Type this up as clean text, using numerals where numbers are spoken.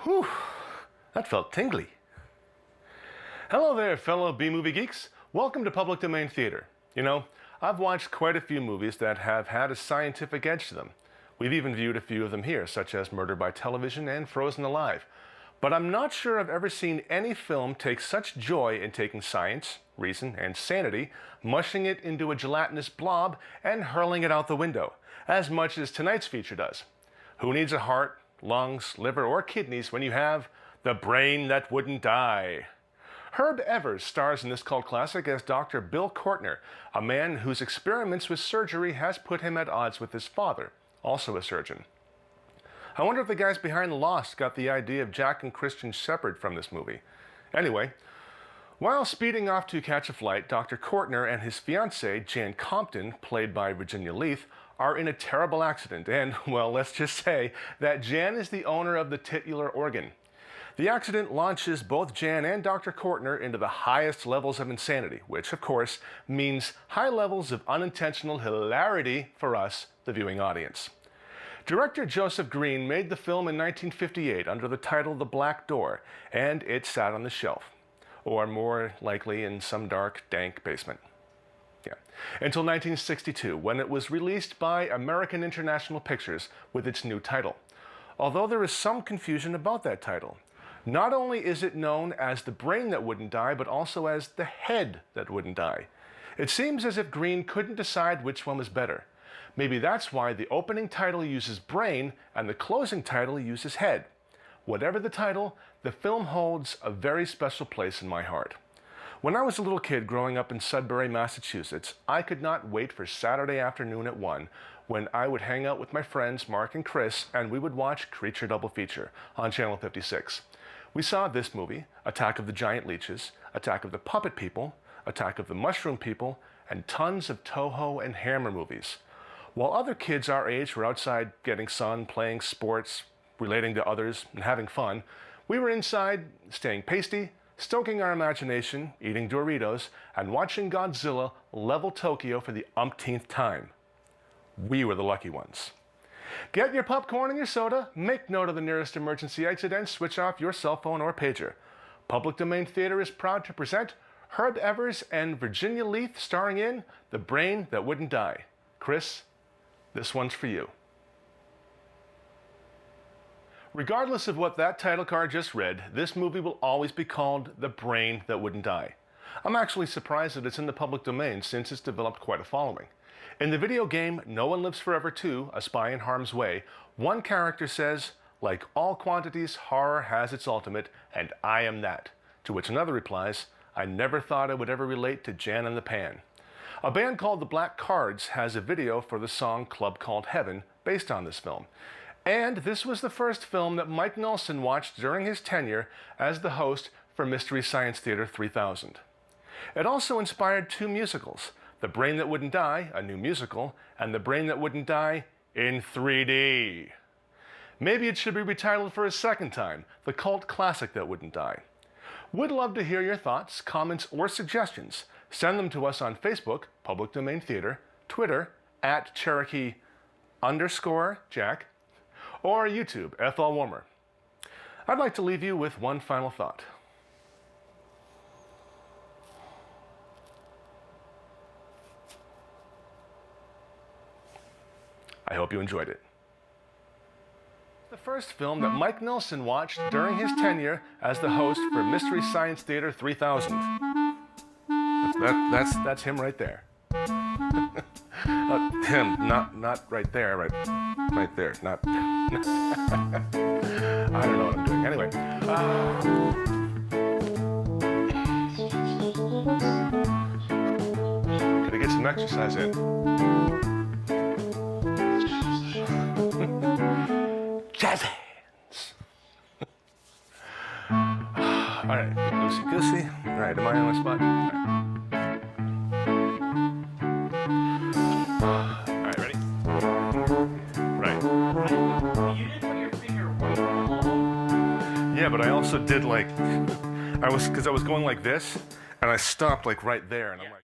Whew, that felt tingly. Hello there, fellow B-movie geeks. Welcome to Public Domain Theater. You know, I've watched quite a few movies that have had a scientific edge to them. We've even viewed a few of them here, such as Murder by Television and Frozen Alive. But I'm not sure I've ever seen any film take such joy in taking science, reason, and sanity, mushing it into a gelatinous blob, and hurling it out the window, as much as tonight's feature does. Who needs a heart, lungs, liver, or kidneys when you have the brain that wouldn't die? Herb Evers stars in this cult classic as Dr. Bill Kortner, a man whose experiments with surgery has put him at odds with his father, also a surgeon. I wonder if the guys behind Lost got the idea of Jack and Christian Shepherd from this movie. Anyway, while speeding off to catch a flight, Dr. Kortner and his fiancée, Jan Compton, played by Virginia Leith, are in a terrible accident, and, well, let's just say that Jan is the owner of the titular organ. The accident launches both Jan and Dr. Kortner into the highest levels of insanity, which, of course, means high levels of unintentional hilarity for us, the viewing audience. Director Joseph Green made the film in 1958 under the title The Black Door, and it sat on the shelf, or more likely in some dark, dank basement. Until 1962, when it was released by American International Pictures with its new title. Although there is some confusion about that title. Not only is it known as The Brain That Wouldn't Die, but also as The Head That Wouldn't Die. It seems as if Green couldn't decide which one was better. Maybe that's why the opening title uses brain and the closing title uses head. Whatever the title, the film holds a very special place in my heart. When I was a little kid growing up in Sudbury, Massachusetts, I could not wait for Saturday afternoon at 1 when I would hang out with my friends Mark and Chris and we would watch Creature Double Feature on Channel 56. We saw this movie, Attack of the Giant Leeches, Attack of the Puppet People, Attack of the Mushroom People, and tons of Toho and Hammer movies. While other kids our age were outside getting sun, playing sports, relating to others, and having fun, we were inside staying pasty, stoking our imagination, eating Doritos, and watching Godzilla level Tokyo for the umpteenth time. We were the lucky ones. Get your popcorn and your soda, make note of the nearest emergency exit, and switch off your cell phone or pager. Public Domain Theater is proud to present Herb Evers and Virginia Leith starring in The Brain That Wouldn't Die. Chris, this one's for you. Regardless of what that title card just read, this movie will always be called The Brain That Wouldn't Die. I'm actually surprised that it's in the public domain since it's developed quite a following. In the video game No One Lives Forever 2, A Spy in Harm's Way, one character says, "Like all quantities, horror has its ultimate, and I am that." To which another replies, "I never thought I would ever relate to Jan and the Pan." A band called the Black Cards has a video for the song Club Called Heaven based on this film. And this was the first film that Mike Nelson watched during his tenure as the host for Mystery Science Theater 3000. It also inspired two musicals, The Brain That Wouldn't Die, a new musical, and The Brain That Wouldn't Die in 3D. Maybe it should be retitled for a second time, The Cult Classic That Wouldn't Die. We'd love to hear your thoughts, comments, or suggestions. Send them to us on Facebook, Public Domain Theater, Twitter, @Cherokee_Jack, or YouTube, FL Warmer. I'd like to leave you with one final thought. I hope you enjoyed it. The first film that Mike Nelson watched during his tenure as the host for Mystery Science Theater 3000. That's him right there. Him, not right there, right there, not. I don't know what I'm doing. Anyway. Gotta get some exercise in. Jazz hands. All right, loosey goosey. All right, am I on the spot? All right, ready? Right. You didn't put your finger. Yeah, but I also did because I was going like this, and I stopped like right there, and I'm like.